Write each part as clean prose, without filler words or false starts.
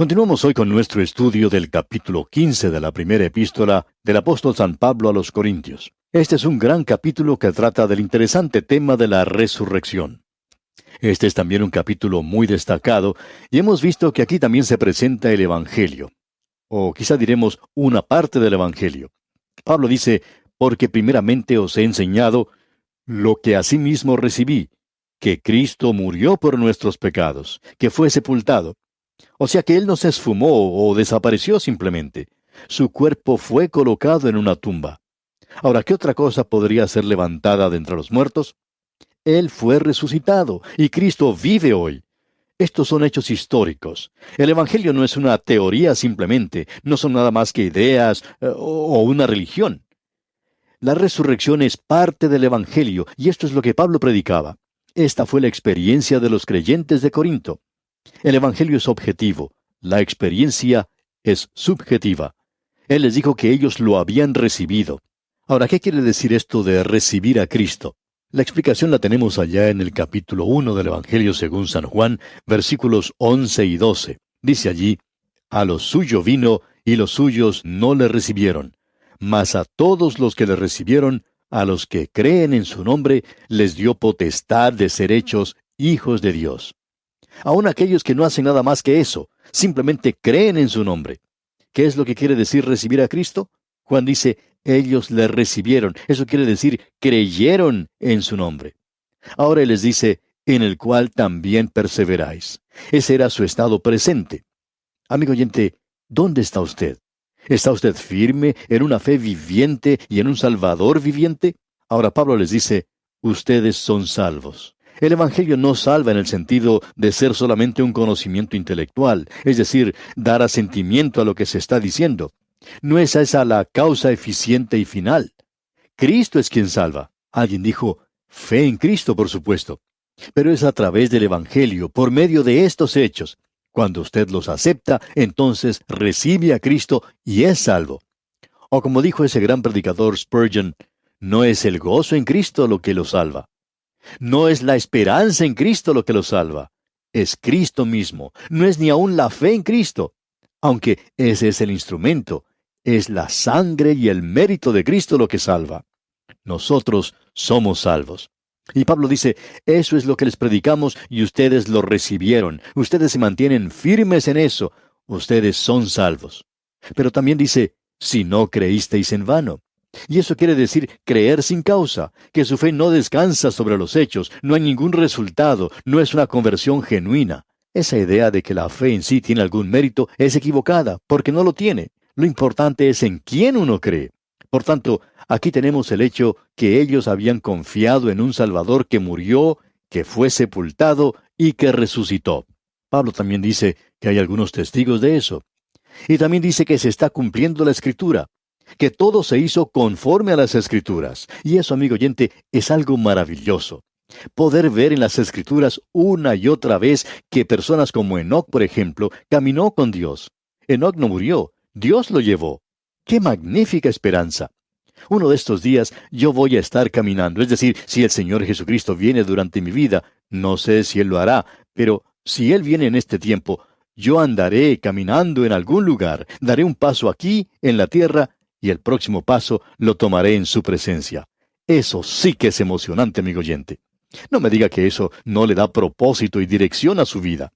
Continuamos hoy con nuestro estudio del capítulo 15 de la primera epístola del apóstol San Pablo a los Corintios. Este es un gran capítulo que trata del interesante tema de la resurrección. Este es también un capítulo muy destacado y hemos visto que aquí también se presenta el Evangelio, o quizá diremos una parte del Evangelio. Pablo dice, porque primeramente os he enseñado lo que asimismo recibí, que Cristo murió por nuestros pecados, que fue sepultado. O sea que Él no se esfumó o desapareció simplemente. Su cuerpo fue colocado en una tumba. Ahora, ¿qué otra cosa podría ser levantada de entre los muertos? Él fue resucitado y Cristo vive hoy. Estos son hechos históricos. El Evangelio no es una teoría simplemente, no son nada más que ideas o una religión. La resurrección es parte del Evangelio y esto es lo que Pablo predicaba. Esta fue la experiencia de los creyentes de Corinto. El Evangelio es objetivo, la experiencia es subjetiva. Él les dijo que ellos lo habían recibido. Ahora, ¿qué quiere decir esto de recibir a Cristo? La explicación la tenemos allá en el capítulo 1 del Evangelio según San Juan, versículos 11 y 12. Dice allí, a lo suyo vino y los suyos no le recibieron, mas a todos los que le recibieron, a los que creen en su nombre, les dio potestad de ser hechos hijos de Dios. Aún aquellos que no hacen nada más que eso, simplemente creen en su nombre. ¿Qué es lo que quiere decir recibir a Cristo? Juan dice, ellos le recibieron. Eso quiere decir, creyeron en su nombre. Ahora Él les dice, en el cual también perseveráis. Ese era su estado presente. Amigo oyente, ¿dónde está usted? ¿Está usted firme en una fe viviente y en un Salvador viviente? Ahora Pablo les dice, ustedes son salvos. El Evangelio no salva en el sentido de ser solamente un conocimiento intelectual, es decir, dar asentimiento a lo que se está diciendo. No es esa la causa eficiente y final. Cristo es quien salva. Alguien dijo, fe en Cristo, por supuesto. Pero es a través del Evangelio, por medio de estos hechos. Cuando usted los acepta, entonces recibe a Cristo y es salvo. O como dijo ese gran predicador Spurgeon, no es el gozo en Cristo lo que lo salva. No es la esperanza en Cristo lo que lo salva. Es Cristo mismo. No es ni aun la fe en Cristo. Aunque ese es el instrumento. Es la sangre y el mérito de Cristo lo que salva. Nosotros somos salvos. Y Pablo dice, eso es lo que les predicamos y ustedes lo recibieron. Ustedes se mantienen firmes en eso. Ustedes son salvos. Pero también dice, si no creísteis en vano. Y eso quiere decir creer sin causa, que su fe no descansa sobre los hechos, no hay ningún resultado, no es una conversión genuina. Esa idea de que la fe en sí tiene algún mérito es equivocada, porque no lo tiene. Lo importante es en quién uno cree. Por tanto, aquí tenemos el hecho que ellos habían confiado en un Salvador que murió, que fue sepultado y que resucitó. Pablo también dice que hay algunos testigos de eso. Y también dice que se está cumpliendo la Escritura, que todo se hizo conforme a las Escrituras. Y eso, amigo oyente, es algo maravilloso. Poder ver en las Escrituras una y otra vez que personas como Enoc, por ejemplo, caminó con Dios. Enoc no murió, Dios lo llevó. ¡Qué magnífica esperanza! Uno de estos días yo voy a estar caminando, es decir, si el Señor Jesucristo viene durante mi vida, no sé si Él lo hará, pero si Él viene en este tiempo, yo andaré caminando en algún lugar, daré un paso aquí, en la tierra, y el próximo paso lo tomaré en su presencia. Eso sí que es emocionante, amigo oyente. No me diga que eso no le da propósito y dirección a su vida.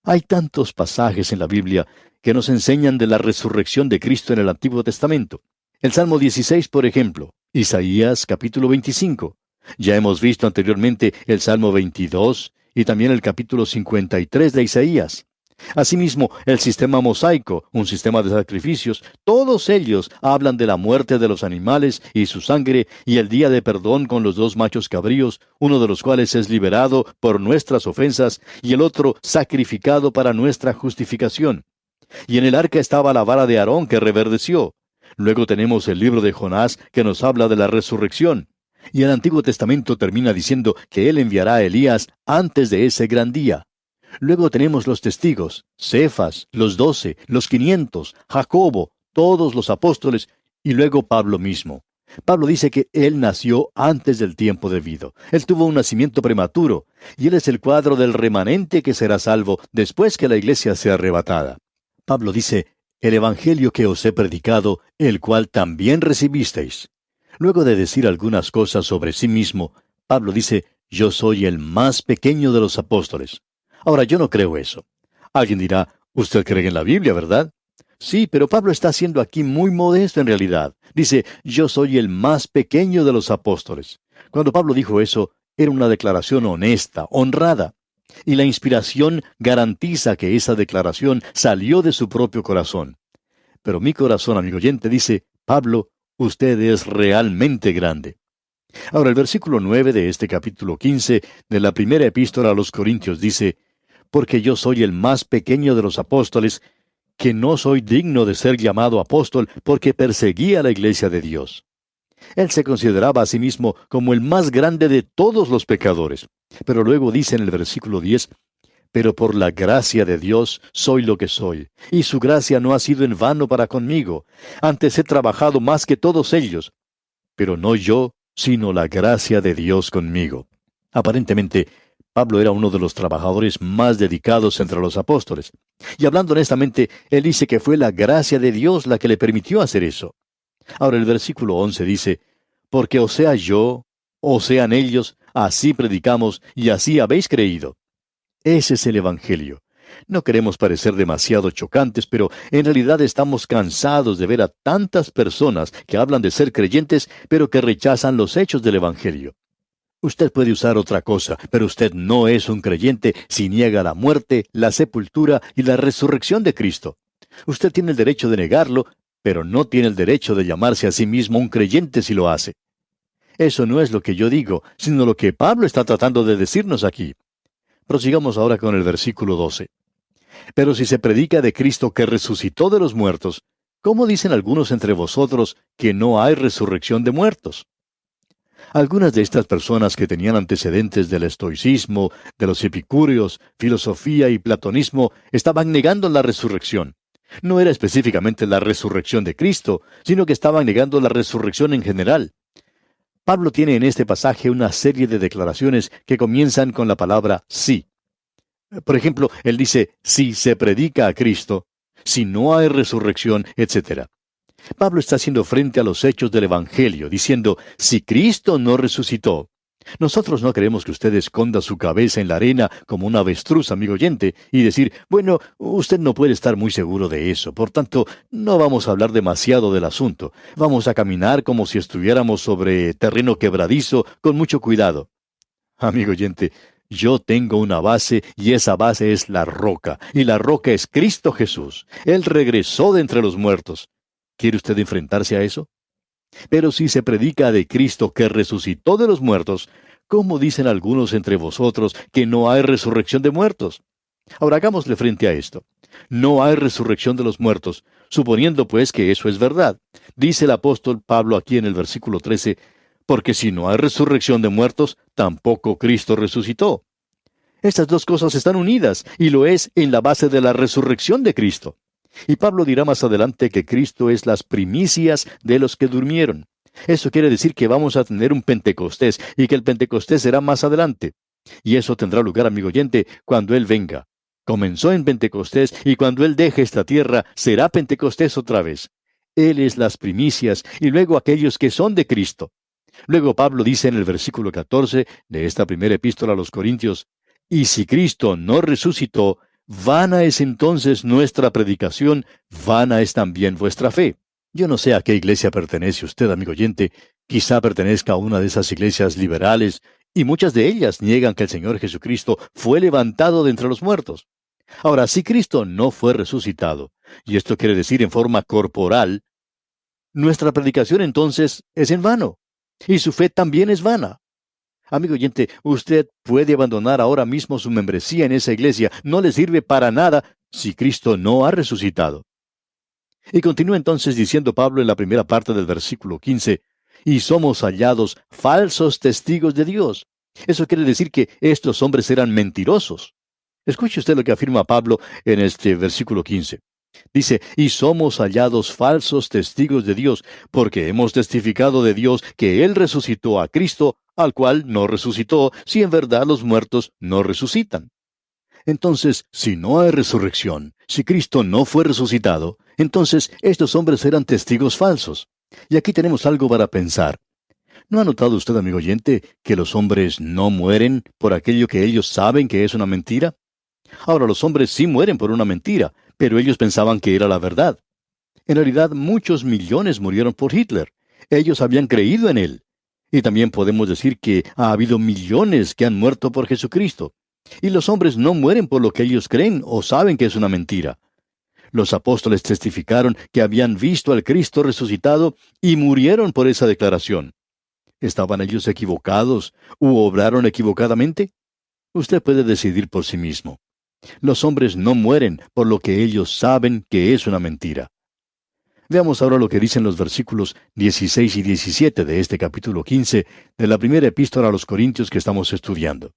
Hay tantos pasajes en la Biblia que nos enseñan de la resurrección de Cristo en el Antiguo Testamento. El Salmo 16, por ejemplo, Isaías capítulo 25. Ya hemos visto anteriormente el Salmo 22 y también el capítulo 53 de Isaías. Asimismo, el sistema mosaico, un sistema de sacrificios, todos ellos hablan de la muerte de los animales y su sangre y el día de perdón con los dos machos cabríos, uno de los cuales es liberado por nuestras ofensas y el otro sacrificado para nuestra justificación. Y en el arca estaba la vara de Aarón que reverdeció. Luego tenemos el libro de Jonás que nos habla de la resurrección. Y el Antiguo Testamento termina diciendo que Él enviará a Elías antes de ese gran día. Luego tenemos los testigos, Cefas, los 12, los 500, Jacobo, todos los apóstoles, y luego Pablo mismo. Pablo dice que él nació antes del tiempo debido. Él tuvo un nacimiento prematuro, y él es el cuadro del remanente que será salvo después que la iglesia sea arrebatada. Pablo dice, el Evangelio que os he predicado, el cual también recibisteis. Luego de decir algunas cosas sobre sí mismo, Pablo dice, yo soy el más pequeño de los apóstoles. Ahora, yo no creo eso. Alguien dirá, usted cree en la Biblia, ¿verdad? Sí, pero Pablo está siendo aquí muy modesto en realidad. Dice, yo soy el más pequeño de los apóstoles. Cuando Pablo dijo eso, era una declaración honesta, honrada. Y la inspiración garantiza que esa declaración salió de su propio corazón. Pero mi corazón, amigo oyente, dice, Pablo, usted es realmente grande. Ahora, el versículo 9 de este capítulo 15 de la primera epístola a los Corintios dice, porque yo soy el más pequeño de los apóstoles, que no soy digno de ser llamado apóstol porque perseguía la iglesia de Dios. Él se consideraba a sí mismo como el más grande de todos los pecadores. Pero luego dice en el versículo 10, pero por la gracia de Dios soy lo que soy, y su gracia no ha sido en vano para conmigo. Antes he trabajado más que todos ellos, pero no yo, sino la gracia de Dios conmigo. Aparentemente, Pablo era uno de los trabajadores más dedicados entre los apóstoles. Y hablando honestamente, él dice que fue la gracia de Dios la que le permitió hacer eso. Ahora el versículo 11 dice, porque o sea yo, o sean ellos, así predicamos y así habéis creído. Ese es el Evangelio. No queremos parecer demasiado chocantes, pero en realidad estamos cansados de ver a tantas personas que hablan de ser creyentes, pero que rechazan los hechos del Evangelio. Usted puede usar otra cosa, pero usted no es un creyente si niega la muerte, la sepultura y la resurrección de Cristo. Usted tiene el derecho de negarlo, pero no tiene el derecho de llamarse a sí mismo un creyente si lo hace. Eso no es lo que yo digo, sino lo que Pablo está tratando de decirnos aquí. Prosigamos ahora con el versículo 12. Pero si se predica de Cristo que resucitó de los muertos, ¿cómo dicen algunos entre vosotros que no hay resurrección de muertos? Algunas de estas personas que tenían antecedentes del estoicismo, de los epicúreos, filosofía y platonismo, estaban negando la resurrección. No era específicamente la resurrección de Cristo, sino que estaban negando la resurrección en general. Pablo tiene en este pasaje una serie de declaraciones que comienzan con la palabra sí. Por ejemplo, él dice, si se predica a Cristo, si no hay resurrección, etc. Pablo está haciendo frente a los hechos del Evangelio, diciendo, si Cristo no resucitó. Nosotros no queremos que usted esconda su cabeza en la arena como un avestruz, amigo oyente, y decir, bueno, usted no puede estar muy seguro de eso, por tanto, no vamos a hablar demasiado del asunto. Vamos a caminar como si estuviéramos sobre terreno quebradizo, con mucho cuidado. Amigo oyente, yo tengo una base y esa base es la roca, y la roca es Cristo Jesús. Él regresó de entre los muertos. ¿Quiere usted enfrentarse a eso? Pero si se predica de Cristo que resucitó de los muertos, ¿cómo dicen algunos entre vosotros que no hay resurrección de muertos? Ahora hagámosle frente a esto. No hay resurrección de los muertos, suponiendo pues que eso es verdad. Dice el apóstol Pablo aquí en el versículo 13, porque si no hay resurrección de muertos, tampoco Cristo resucitó. Estas dos cosas están unidas, y lo es en la base de la resurrección de Cristo. Y Pablo dirá más adelante que Cristo es las primicias de los que durmieron. Eso quiere decir que vamos a tener un Pentecostés, y que el Pentecostés será más adelante. Y eso tendrá lugar, amigo oyente, cuando Él venga. Comenzó en Pentecostés, y cuando Él deje esta tierra, será Pentecostés otra vez. Él es las primicias, y luego aquellos que son de Cristo. Luego Pablo dice en el versículo 14 de esta primera epístola a los Corintios, y si Cristo no resucitó, vana es entonces nuestra predicación, vana es también vuestra fe. Yo no sé a qué iglesia pertenece usted, amigo oyente, quizá pertenezca a una de esas iglesias liberales, y muchas de ellas niegan que el Señor Jesucristo fue levantado de entre los muertos. Ahora, si Cristo no fue resucitado, y esto quiere decir en forma corporal, nuestra predicación entonces es en vano. Y su fe también es vana. Amigo oyente, usted puede abandonar ahora mismo su membresía en esa iglesia. No le sirve para nada si Cristo no ha resucitado. Y continúa entonces diciendo Pablo en la primera parte del versículo 15, y somos hallados falsos testigos de Dios. Eso quiere decir que estos hombres eran mentirosos. Escuche usted lo que afirma Pablo en este versículo 15. Dice, y somos hallados falsos testigos de Dios, porque hemos testificado de Dios que Él resucitó a Cristo, al cual no resucitó, si en verdad los muertos no resucitan. Entonces, si no hay resurrección, si Cristo no fue resucitado, entonces estos hombres eran testigos falsos. Y aquí tenemos algo para pensar. ¿No ha notado usted, amigo oyente, que los hombres no mueren por aquello que ellos saben que es una mentira? Ahora, los hombres sí mueren por una mentira, pero ellos pensaban que era la verdad. En realidad, muchos millones murieron por Hitler. Ellos habían creído en él. Y también podemos decir que ha habido millones que han muerto por Jesucristo. Y los hombres no mueren por lo que ellos creen o saben que es una mentira. Los apóstoles testificaron que habían visto al Cristo resucitado y murieron por esa declaración. ¿Estaban ellos equivocados u obraron equivocadamente? Usted puede decidir por sí mismo. Los hombres no mueren por lo que ellos saben que es una mentira. Veamos ahora lo que dicen los versículos 16 y 17 de este capítulo 15 de la primera epístola a los Corintios que estamos estudiando.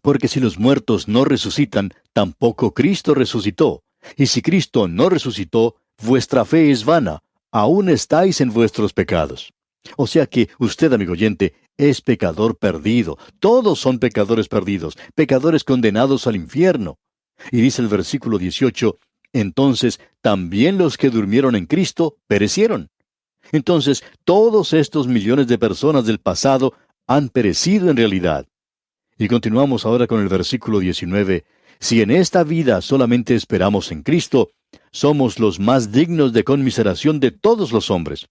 Porque si los muertos no resucitan, tampoco Cristo resucitó. Y si Cristo no resucitó, vuestra fe es vana, aún estáis en vuestros pecados. O sea que usted, amigo oyente, es pecador perdido. Todos son pecadores perdidos, pecadores condenados al infierno. Y dice el versículo 18, entonces también los que durmieron en Cristo perecieron. Entonces, todos estos millones de personas del pasado han perecido en realidad. Y continuamos ahora con el versículo 19. Si en esta vida solamente esperamos en Cristo, somos los más dignos de conmiseración de todos los hombres.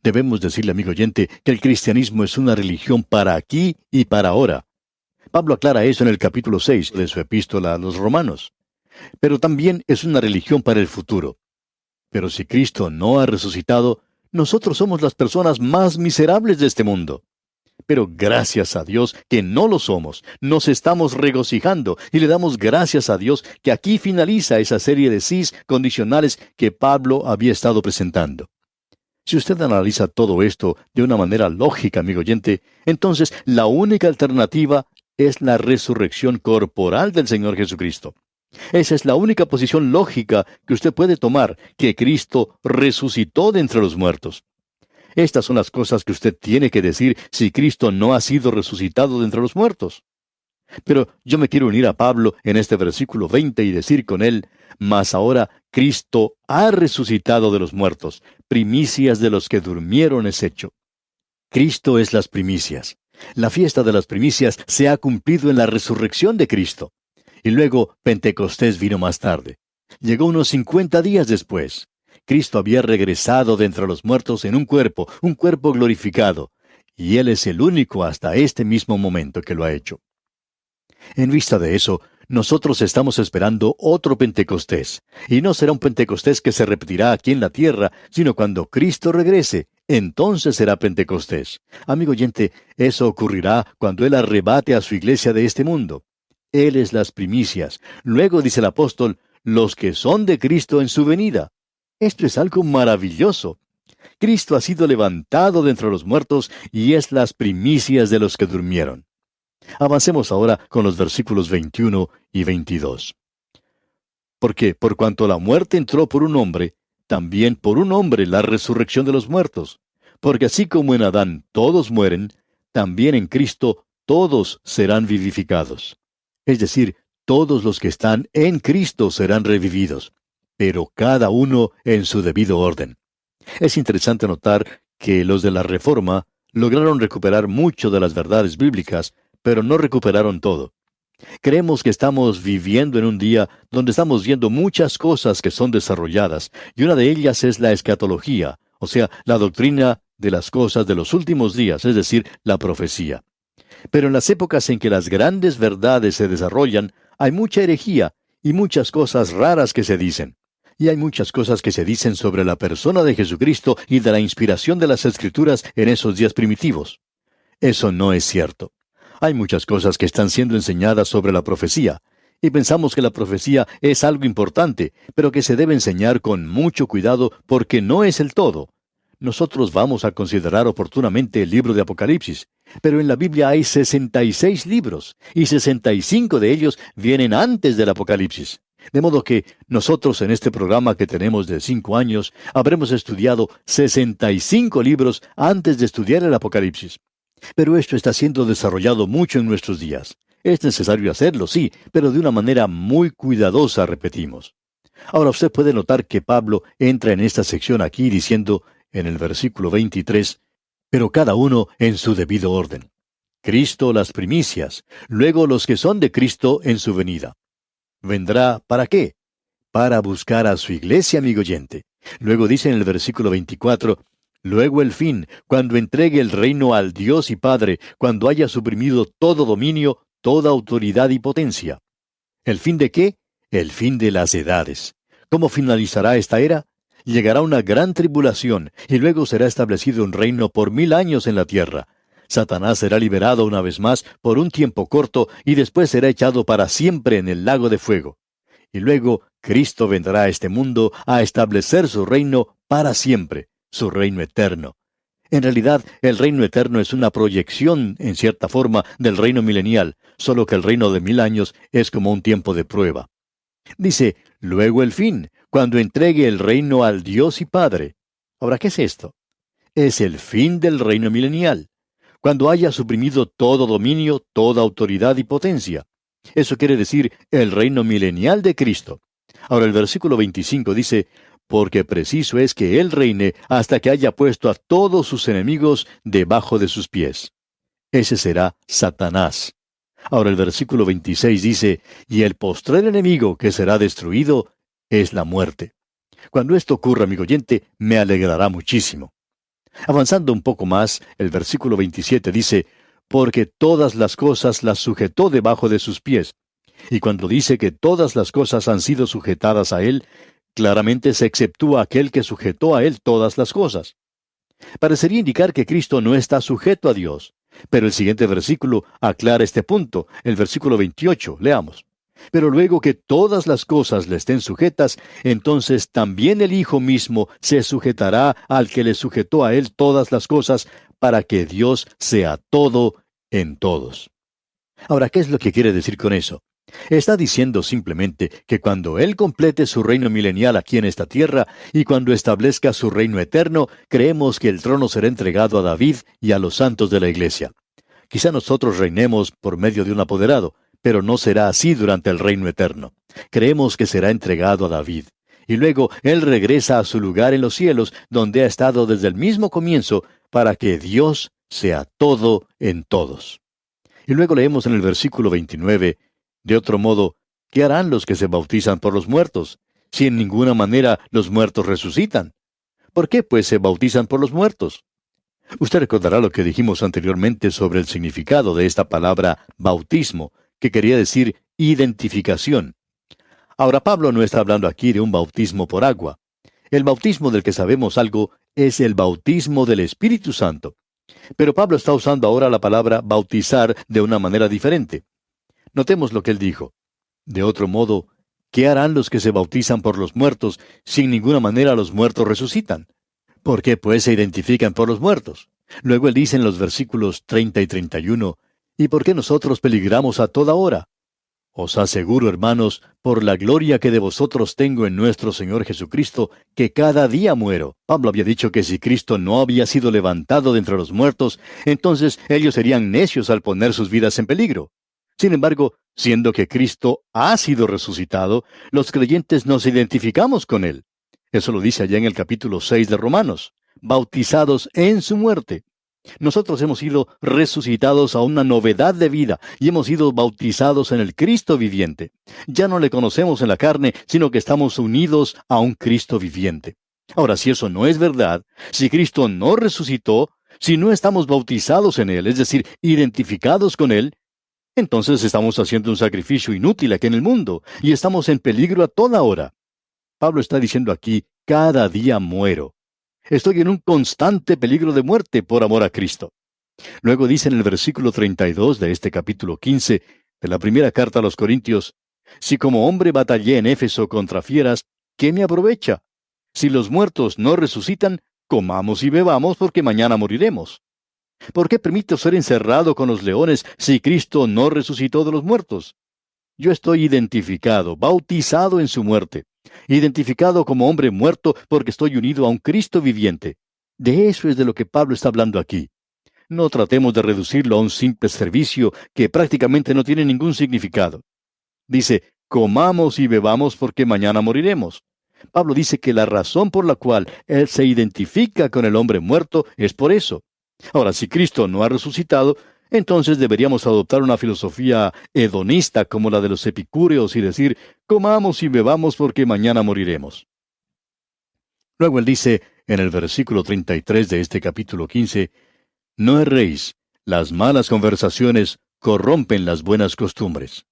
Debemos decirle, amigo oyente, que el cristianismo es una religión para aquí y para ahora. Pablo aclara eso en el capítulo 6 de su epístola a los Romanos. Pero también es una religión para el futuro. Pero si Cristo no ha resucitado, nosotros somos las personas más miserables de este mundo. Pero gracias a Dios que no lo somos, nos estamos regocijando y le damos gracias a Dios que aquí finaliza esa serie de sís condicionales que Pablo había estado presentando. Si usted analiza todo esto de una manera lógica, amigo oyente, entonces la única alternativa es la resurrección corporal del Señor Jesucristo. Esa es la única posición lógica que usted puede tomar, que Cristo resucitó de entre los muertos. Estas son las cosas que usted tiene que decir si Cristo no ha sido resucitado de entre los muertos. Pero yo me quiero unir a Pablo en este versículo 20 y decir con él, mas ahora Cristo ha resucitado de los muertos, primicias de los que durmieron es hecho. Cristo es las primicias. La fiesta de las primicias se ha cumplido en la resurrección de Cristo. Y luego Pentecostés vino más tarde. Llegó unos 50 días después. Cristo había regresado de entre los muertos en un cuerpo glorificado, y Él es el único hasta este mismo momento que lo ha hecho. En vista de eso, nosotros estamos esperando otro Pentecostés, y no será un Pentecostés que se repetirá aquí en la tierra, sino cuando Cristo regrese, entonces será Pentecostés. Amigo oyente, eso ocurrirá cuando Él arrebate a su iglesia de este mundo. Él es las primicias. Luego dice el apóstol, los que son de Cristo en su venida. Esto es algo maravilloso. Cristo ha sido levantado de entre los muertos y es las primicias de los que durmieron. Avancemos ahora con los versículos 21 y 22. Porque por cuanto la muerte entró por un hombre, también por un hombre la resurrección de los muertos. Porque así como en Adán todos mueren, también en Cristo todos serán vivificados. Es decir, todos los que están en Cristo serán revividos, pero cada uno en su debido orden. Es interesante notar que los de la Reforma lograron recuperar mucho de las verdades bíblicas, pero no recuperaron todo. Creemos que estamos viviendo en un día donde estamos viendo muchas cosas que son desarrolladas, y una de ellas es la escatología, o sea, la doctrina de las cosas de los últimos días, es decir, la profecía. Pero en las épocas en que las grandes verdades se desarrollan, hay mucha herejía y muchas cosas raras que se dicen. Y hay muchas cosas que se dicen sobre la persona de Jesucristo y de la inspiración de las Escrituras en esos días primitivos. Eso no es cierto. Hay muchas cosas que están siendo enseñadas sobre la profecía, y pensamos que la profecía es algo importante, pero que se debe enseñar con mucho cuidado porque no es el todo. Nosotros vamos a considerar oportunamente el libro de Apocalipsis, pero en la Biblia hay 66 libros, y 65 de ellos vienen antes del Apocalipsis. De modo que nosotros en este programa que tenemos de 5 años, habremos estudiado 65 libros antes de estudiar el Apocalipsis. Pero esto está siendo desarrollado mucho en nuestros días. Es necesario hacerlo, sí, pero de una manera muy cuidadosa, repetimos. Ahora usted puede notar que Pablo entra en esta sección aquí diciendo, en el versículo 23, pero cada uno en su debido orden. Cristo las primicias, luego los que son de Cristo en su venida. ¿Vendrá para qué? Para buscar a su iglesia, amigo oyente. Luego dice en el versículo 24, luego el fin, cuando entregue el reino al Dios y Padre, cuando haya suprimido todo dominio, toda autoridad y potencia. ¿El fin de qué? El fin de las edades. ¿Cómo finalizará esta era? Llegará una gran tribulación, y luego será establecido un reino por 1000 años en la tierra. Satanás será liberado una vez más por un tiempo corto, y después será echado para siempre en el lago de fuego. Y luego Cristo vendrá a este mundo a establecer su reino para siempre, su reino eterno. En realidad, el reino eterno es una proyección, en cierta forma, del reino milenial, solo que el reino de 1000 años es como un tiempo de prueba. Dice, luego el fin, cuando entregue el reino al Dios y Padre. Ahora, ¿qué es esto? Es el fin del reino milenial, cuando haya suprimido todo dominio, toda autoridad y potencia. Eso quiere decir el reino milenial de Cristo. Ahora el versículo 25 dice, porque preciso es que Él reine hasta que haya puesto a todos sus enemigos debajo de sus pies. Ese será Satanás. Ahora el versículo 26 dice, y el postrer enemigo que será destruido es la muerte. Cuando esto ocurra, amigo oyente, me alegrará muchísimo. Avanzando un poco más, el versículo 27 dice, porque todas las cosas las sujetó debajo de sus pies. Y cuando dice que todas las cosas han sido sujetadas a Él, claramente se exceptúa aquel que sujetó a Él todas las cosas. Parecería indicar que Cristo no está sujeto a Dios. Pero el siguiente versículo aclara este punto, el versículo 28, leamos. Pero luego que todas las cosas le estén sujetas, entonces también el Hijo mismo se sujetará al que le sujetó a Él todas las cosas, para que Dios sea todo en todos. Ahora, ¿qué es lo que quiere decir con eso? Está diciendo simplemente que cuando Él complete su reino milenial aquí en esta tierra y cuando establezca su reino eterno, creemos que el trono será entregado a David y a los santos de la iglesia. Quizá nosotros reinemos por medio de un apoderado, pero no será así durante el reino eterno. Creemos que será entregado a David. Y luego Él regresa a su lugar en los cielos, donde ha estado desde el mismo comienzo, para que Dios sea todo en todos. Y luego leemos en el versículo 29, de otro modo, ¿qué harán los que se bautizan por los muertos, si en ninguna manera los muertos resucitan? ¿Por qué, pues, se bautizan por los muertos? Usted recordará lo que dijimos anteriormente sobre el significado de esta palabra bautismo, que quería decir identificación. Ahora, Pablo no está hablando aquí de un bautismo por agua. El bautismo del que sabemos algo es el bautismo del Espíritu Santo. Pero Pablo está usando ahora la palabra bautizar de una manera diferente. Notemos lo que él dijo. De otro modo, ¿qué harán los que se bautizan por los muertos si en ninguna manera los muertos resucitan? ¿Por qué pues se identifican por los muertos? Luego él dice en los versículos 30 y 31, ¿y por qué nosotros peligramos a toda hora? Os aseguro, hermanos, por la gloria que de vosotros tengo en nuestro Señor Jesucristo, que cada día muero. Pablo había dicho que si Cristo no había sido levantado de entre los muertos, entonces ellos serían necios al poner sus vidas en peligro. Sin embargo, siendo que Cristo ha sido resucitado, los creyentes nos identificamos con Él. Eso lo dice allá en el capítulo 6 de Romanos, bautizados en su muerte. Nosotros hemos sido resucitados a una novedad de vida y hemos sido bautizados en el Cristo viviente. Ya no le conocemos en la carne, sino que estamos unidos a un Cristo viviente. Ahora, si eso no es verdad, si Cristo no resucitó, si no estamos bautizados en Él, es decir, identificados con Él, entonces estamos haciendo un sacrificio inútil aquí en el mundo y estamos en peligro a toda hora. Pablo está diciendo aquí, cada día muero. Estoy en un constante peligro de muerte por amor a Cristo. Luego dice en el versículo 32 de este capítulo 15 de la primera carta a los Corintios, si como hombre batallé en Éfeso contra fieras, ¿qué me aprovecha? Si los muertos no resucitan, comamos y bebamos porque mañana moriremos. ¿Por qué permito ser encerrado con los leones si Cristo no resucitó de los muertos? Yo estoy identificado, bautizado en su muerte, identificado como hombre muerto porque estoy unido a un Cristo viviente. De eso es de lo que Pablo está hablando aquí. no tratemos de reducirlo a un simple servicio que prácticamente no tiene ningún significado. Dice, comamos y bebamos porque mañana moriremos. Pablo dice que la razón por la cual él se identifica con el hombre muerto es por eso. Ahora, si Cristo no ha resucitado, entonces deberíamos adoptar una filosofía hedonista como la de los epicúreos y decir, comamos y bebamos porque mañana moriremos. Luego él dice, en el versículo 33 de este capítulo 15, no erréis, las malas conversaciones corrompen las buenas costumbres.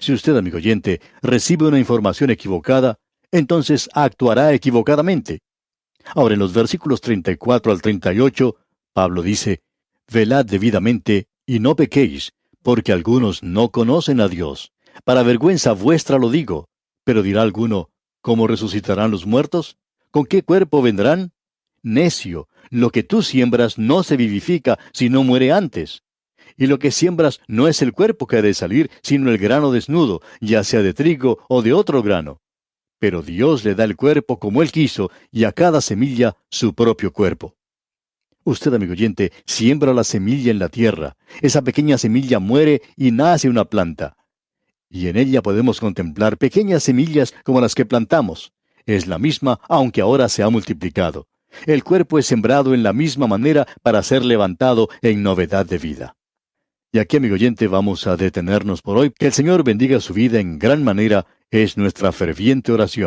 Si usted, amigo oyente, recibe una información equivocada, entonces actuará equivocadamente. Ahora, en los versículos 34 al 38, Pablo dice, velad debidamente y no pequéis, porque algunos no conocen a Dios. Para vergüenza vuestra lo digo. Pero dirá alguno, ¿cómo resucitarán los muertos? ¿Con qué cuerpo vendrán? Necio, lo que tú siembras no se vivifica, sino muere antes. Y lo que siembras no es el cuerpo que ha de salir, sino el grano desnudo, ya sea de trigo o de otro grano. Pero Dios le da el cuerpo como Él quiso, y a cada semilla su propio cuerpo. Usted, amigo oyente, siembra la semilla en la tierra. Esa pequeña semilla muere y nace una planta. Y en ella podemos contemplar pequeñas semillas como las que plantamos. Es la misma, aunque ahora se ha multiplicado. El cuerpo es sembrado en la misma manera para ser levantado en novedad de vida. Y aquí, amigo oyente, vamos a detenernos por hoy. Que el Señor bendiga su vida en gran manera, es nuestra ferviente oración.